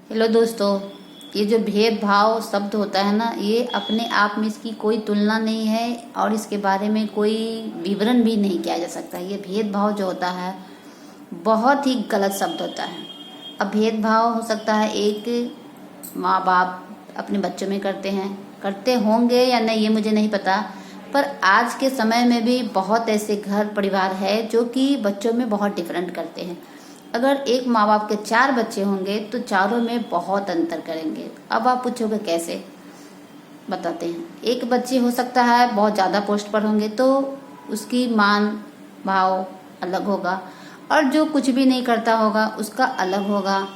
Hello दोस्तों, ये जो भेदभाव शब्द होता है ना, ये अपने आप में इसकी कोई तुलना नहीं है और इसके बारे में कोई विवरण भी नहीं किया जा सकता। ये भेदभाव जो होता है बहुत ही गलत शब्द होता है। अब भेदभाव हो सकता है एक माँ बाप अपने बच्चों में करते होंगे या नहीं, ये मुझे नहीं पता, पर आज के समय में भी बहुत ऐसे घर परिवार है जो कि बच्चों में बहुत डिफरेंट करते हैं। अगर एक माँ बाप के 4 बच्चे होंगे तो चारों में बहुत अंतर करेंगे। अब आप पूछोगे कैसे, बताते हैं। एक बच्चे हो सकता है बहुत ज़्यादा पोस्ट पर होंगे तो उसकी मान भाव अलग होगा, और जो कुछ भी नहीं करता होगा उसका अलग होगा,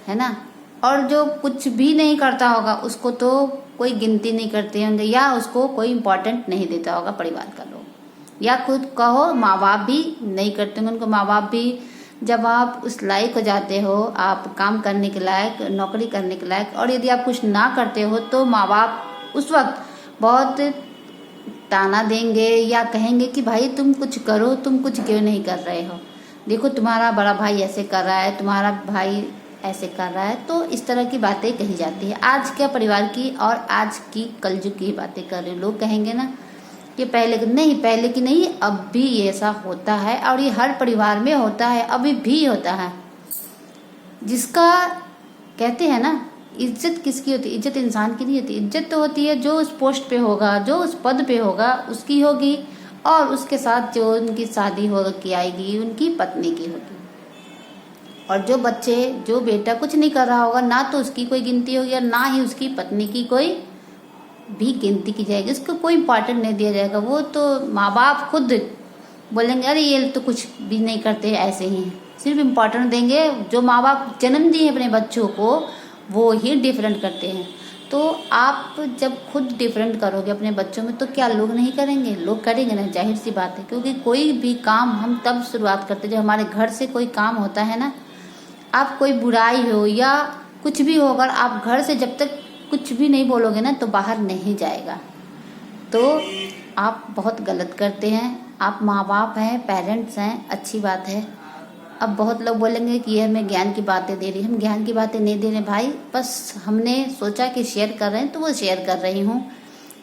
है ना। और जो कुछ भी नहीं करता होगा उसको तो कोई गिनती नहीं करते होंगे या उसको कोई इम्पोर्टेंट नहीं देता होगा परिवार का लोग, या खुद कहो माँ बाप भी नहीं करते होंगे। उनको माँ बाप भी, जब आप उस लायक हो जाते हो, आप काम करने के लायक, नौकरी करने के लायक, और यदि आप कुछ ना करते हो तो माँ बाप उस वक्त बहुत ताना देंगे या कहेंगे कि भाई तुम कुछ करो, तुम कुछ क्यों नहीं कर रहे हो, देखो तुम्हारा बड़ा भाई ऐसे कर रहा है, तुम्हारा भाई ऐसे कर रहा है। तो इस तरह की बातें कही जाती है। आज क्या परिवार की और आज की कलयुग की बातें कर रहे हैं। लोग कहेंगे ना कि पहले की नहीं, अब भी ये ऐसा होता है और ये हर परिवार में होता है, अभी भी होता है। जिसका कहते हैं ना, इज्जत किसकी होती है? इज्जत इंसान की नहीं होती। इज्जत तो होती है जो उस पोस्ट पे होगा, जो उस पद पे होगा उसकी होगी, और उसके साथ जो उनकी शादी हो की आएगी उनकी पत्नी की होगी। और जो बेटा कुछ नहीं कर रहा होगा, ना तो उसकी कोई गिनती होगी और ना ही उसकी पत्नी की कोई भी गिनती की जाएगी, उसको कोई इम्पोर्टेंट नहीं दिया जाएगा। वो तो माँ बाप खुद बोलेंगे अरे ये तो कुछ भी नहीं करते, ऐसे ही सिर्फ इम्पोर्टेंट देंगे। जो माँ बाप जन्म दिए अपने बच्चों को वो ही डिफरेंट करते हैं। तो आप जब खुद डिफरेंट करोगे अपने बच्चों में तो क्या लोग नहीं करेंगे? लोग करेंगे ना, जाहिर सी बात है। क्योंकि कोई भी काम हम तब शुरुआत करते जब हमारे घर से कोई काम होता है ना। आप कोई बुराई हो या कुछ भी हो, अगर आप घर से जब तक कुछ भी नहीं बोलोगे ना तो बाहर नहीं जाएगा। तो आप बहुत गलत करते हैं। आप माँ बाप हैं, पेरेंट्स हैं, अच्छी बात है। अब बहुत लोग बोलेंगे कि ये हमें ज्ञान की बातें दे रही। हम ज्ञान की बातें नहीं दे रहे भाई, बस हमने सोचा कि शेयर कर रहे हैं तो वो शेयर कर रही हूँ।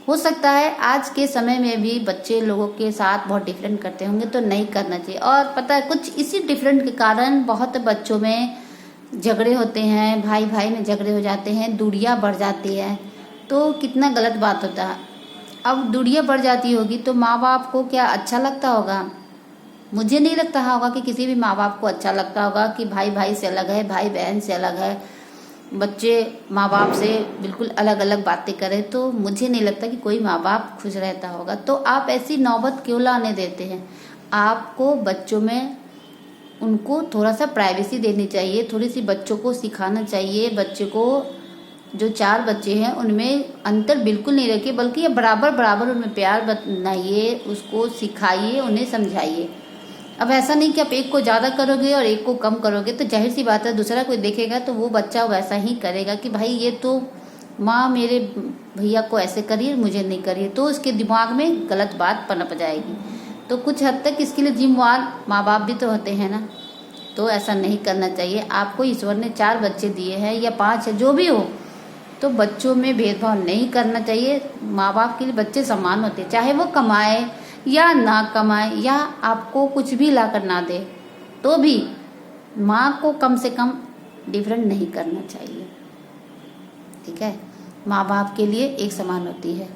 हो सकता है आज के समय में भी बच्चे लोगों के साथ बहुत डिफरेंट करते होंगे तो नहीं करना चाहिए। और पता है, कुछ इसी डिफरेंट के कारण बहुत बच्चों में झगड़े होते हैं, भाई भाई में झगड़े हो जाते हैं, दूरियां बढ़ जाती है। तो कितना गलत बात होता है। अब दूरियां बढ़ जाती होगी तो माँ बाप को क्या अच्छा लगता होगा? मुझे नहीं लगता होगा कि किसी भी माँ बाप को अच्छा लगता होगा कि भाई भाई से अलग है, भाई बहन से अलग है, बच्चे माँ बाप से बिल्कुल अलग अलग बातें करें। तो मुझे नहीं लगता कि कोई माँ बाप खुश रहता होगा। तो आप ऐसी नौबत क्यों लाने देते हैं? आपको बच्चों में उनको थोड़ा सा प्राइवेसी देनी चाहिए, थोड़ी सी बच्चों को सिखाना चाहिए। बच्चे को, जो 4 बच्चे हैं उनमें अंतर बिल्कुल नहीं रखिए, बल्कि ये बराबर बराबर उनमें प्यार बनाइए, उसको सिखाइए, उन्हें समझाइए। अब ऐसा नहीं कि आप एक को ज़्यादा करोगे और एक को कम करोगे तो जाहिर सी बात है दूसरा कोई देखेगा तो वो बच्चा वैसा ही करेगा कि भाई ये तो माँ मेरे भैया को ऐसे करिए, मुझे नहीं करिए, तो उसके दिमाग में गलत बात पनप जाएगी। तो कुछ हद तक इसके लिए जिम्मेवार माँ बाप भी तो होते हैं ना। तो ऐसा नहीं करना चाहिए। आपको ईश्वर ने 4 बच्चे दिए हैं या 5 है, जो भी हो, तो बच्चों में भेदभाव नहीं करना चाहिए। माँ बाप के लिए बच्चे समान होते हैं, चाहे वो कमाए या ना कमाए या आपको कुछ भी ला कर ना दे, तो भी माँ को कम से कम डिफरेंट नहीं करना चाहिए। ठीक है, माँ बाप के लिए एक समान होती है।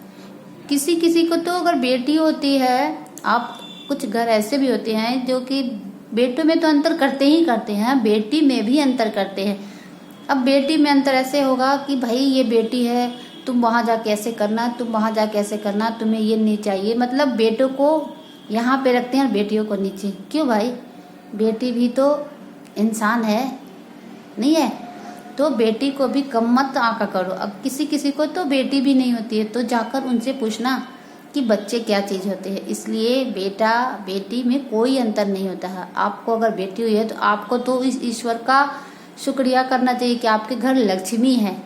किसी किसी को तो अगर बेटी होती है, आप कुछ घर ऐसे भी होते हैं जो कि बेटों में तो अंतर करते ही करते हैं, बेटी में भी अंतर करते हैं। अब बेटी में अंतर ऐसे होगा कि भाई ये बेटी है, तुम वहाँ जाके ऐसे करना, तुम वहाँ जाके ऐसे करना, तुम्हें ये नहीं चाहिए। मतलब बेटों को यहाँ पे रखते हैं और बेटियों को नीचे। क्यों भाई? बेटी भी तो इंसान है, नहीं है? तो बेटी को भी कम मत आका करो। अब किसी किसी को तो बेटी भी नहीं होती है तो जाकर उनसे पूछना कि बच्चे क्या चीज़ होते हैं। इसलिए बेटा बेटी में कोई अंतर नहीं होता है। आपको अगर बेटी हुई है तो आपको तो इस ईश्वर का शुक्रिया करना चाहिए कि आपके घर लक्ष्मी है।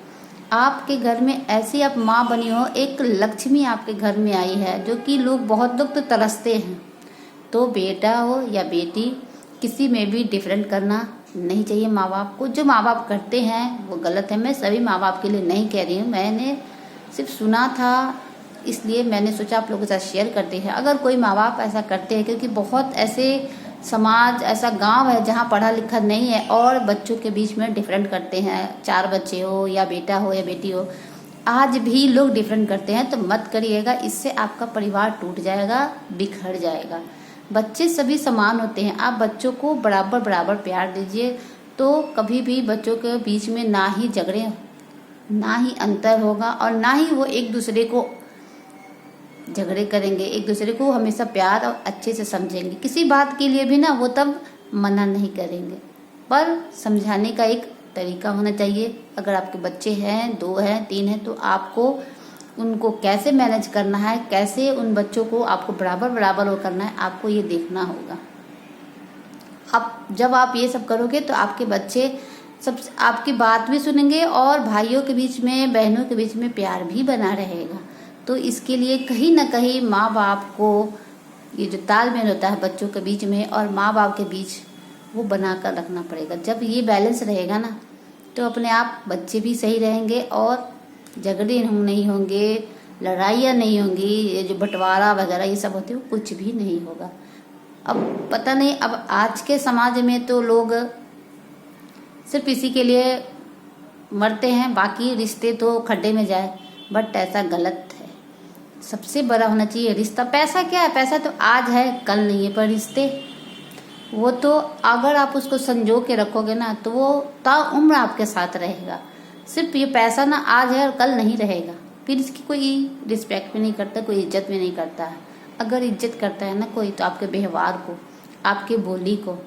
आपके घर में ऐसी आप माँ बनी हो, एक लक्ष्मी आपके घर में आई है, जो कि लोग बहुत लोग तो तरसते हैं। तो बेटा हो या बेटी, किसी में भी डिफरेंट करना नहीं चाहिए माँ बाप को। जो माँ बाप करते हैं वो गलत है। मैं सभी माँ बाप के लिए नहीं कह रही हूँ, मैंने सिर्फ सुना था इसलिए मैंने सोचा आप लोगों के साथ शेयर करते हैं। अगर कोई माँ बाप ऐसा करते हैं, क्योंकि बहुत ऐसे समाज, ऐसा गांव है जहाँ पढ़ा लिखा नहीं है और बच्चों के बीच में डिफरेंट करते हैं, 4 बच्चे हो या बेटा हो या बेटी हो, आज भी लोग डिफरेंट करते हैं। तो मत करिएगा, इससे आपका परिवार टूट जाएगा, बिखर जाएगा। बच्चे सभी समान होते हैं, आप बच्चों को बराबर बराबर प्यार दीजिए, तो कभी भी बच्चों के बीच में ना ही झगड़े, ना ही अंतर होगा और ना ही वो एक दूसरे को झगड़े करेंगे। एक दूसरे को हमेशा प्यार और अच्छे से समझेंगे। किसी बात के लिए भी ना वो तब मना नहीं करेंगे, पर समझाने का एक तरीका होना चाहिए। अगर आपके बच्चे हैं, 2 हैं, 3 हैं, तो आपको उनको कैसे मैनेज करना है, कैसे उन बच्चों को आपको बराबर बराबर वो करना है, आपको ये देखना होगा। अब जब आप ये सब करोगे तो आपके बच्चे सब आपकी बात भी सुनेंगे और भाइयों के बीच में, बहनों के बीच में प्यार भी बना रहेगा। तो इसके लिए कहीं ना कहीं माँ बाप को ये जो तालमेल होता है बच्चों के बीच में और माँ बाप के बीच, वो बना कर रखना पड़ेगा। जब ये बैलेंस रहेगा ना तो अपने आप बच्चे भी सही रहेंगे और झगड़े नहीं होंगे, लड़ाइयाँ नहीं होंगी, ये जो बंटवारा वगैरह ये सब होते हैं वो कुछ भी नहीं होगा। अब पता नहीं, अब आज के समाज में तो लोग सिर्फ इसी के लिए मरते हैं, बाकी रिश्ते तो खड्डे में जाए, बट ऐसा गलत है। सबसे बड़ा होना चाहिए रिश्ता। पैसा क्या है, पैसा तो आज है कल नहीं है, पर रिश्ते वो तो अगर आप उसको संजो के रखोगे ना तो वो ताउम्र आपके साथ रहेगा। सिर्फ ये पैसा ना आज है और कल नहीं रहेगा, फिर इसकी कोई रिस्पेक्ट भी नहीं करता, कोई इज्जत भी नहीं करता है। अगर इज्जत करता है ना कोई तो आपके व्यवहार को, आपके बोली को।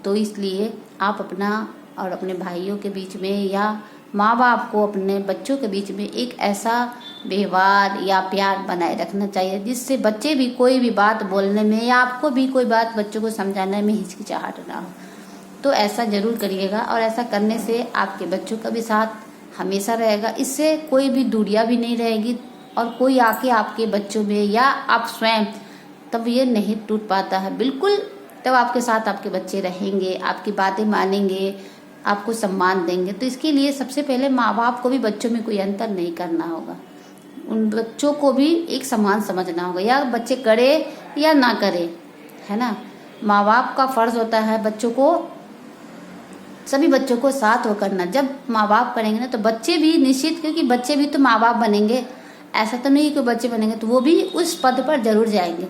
तो इसलिए आप अपना और अपने भाइयों के बीच में या माँ बाप को अपने बच्चों के बीच में एक ऐसा व्यवहार या प्यार बनाए रखना चाहिए जिससे बच्चे भी कोई भी बात बोलने में या आपको भी कोई बात बच्चों को समझाने में हिचकिचाहट ना हो। तो ऐसा जरूर करिएगा और ऐसा करने से आपके बच्चों का भी साथ हमेशा रहेगा। इससे कोई भी दूरियां भी नहीं रहेगी और कोई आके आपके बच्चों में या आप स्वयं, तब ये नहीं टूट पाता है बिल्कुल। तब आपके साथ आपके बच्चे रहेंगे, आपकी बातें मानेंगे, आपको सम्मान देंगे। तो इसके लिए सबसे पहले माँ बाप को भी बच्चों में कोई अंतर नहीं करना होगा, उन बच्चों को भी एक समान समझना होगा, या बच्चे करे या ना करे, है ना। माँ बाप का फर्ज होता है बच्चों को, सभी बच्चों को साथ हो करना। जब माँ बाप करेंगे ना तो बच्चे भी निश्चित, क्योंकि बच्चे भी तो माँ बाप बनेंगे, ऐसा तो नहीं कि बच्चे बनेंगे तो वो भी उस पद पर जरूर जाएंगे।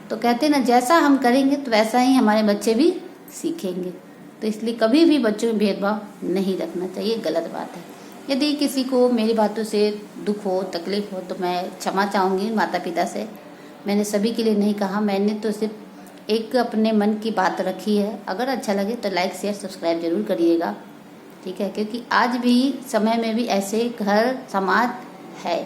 तो कहते हैं ना, जैसा हम करेंगे तो वैसा ही हमारे बच्चे भी सीखेंगे। तो इसलिए कभी भी बच्चों में भेदभाव नहीं रखना चाहिए, गलत बात है। यदि किसी को मेरी बातों से दुख हो, तकलीफ हो तो मैं क्षमा चाहूँगी माता पिता से। मैंने सभी के लिए नहीं कहा, मैंने तो सिर्फ एक अपने मन की बात रखी है। अगर अच्छा लगे तो लाइक शेयर सब्सक्राइब जरूर करिएगा, ठीक है। क्योंकि आज भी समय में भी ऐसे घर समाज है।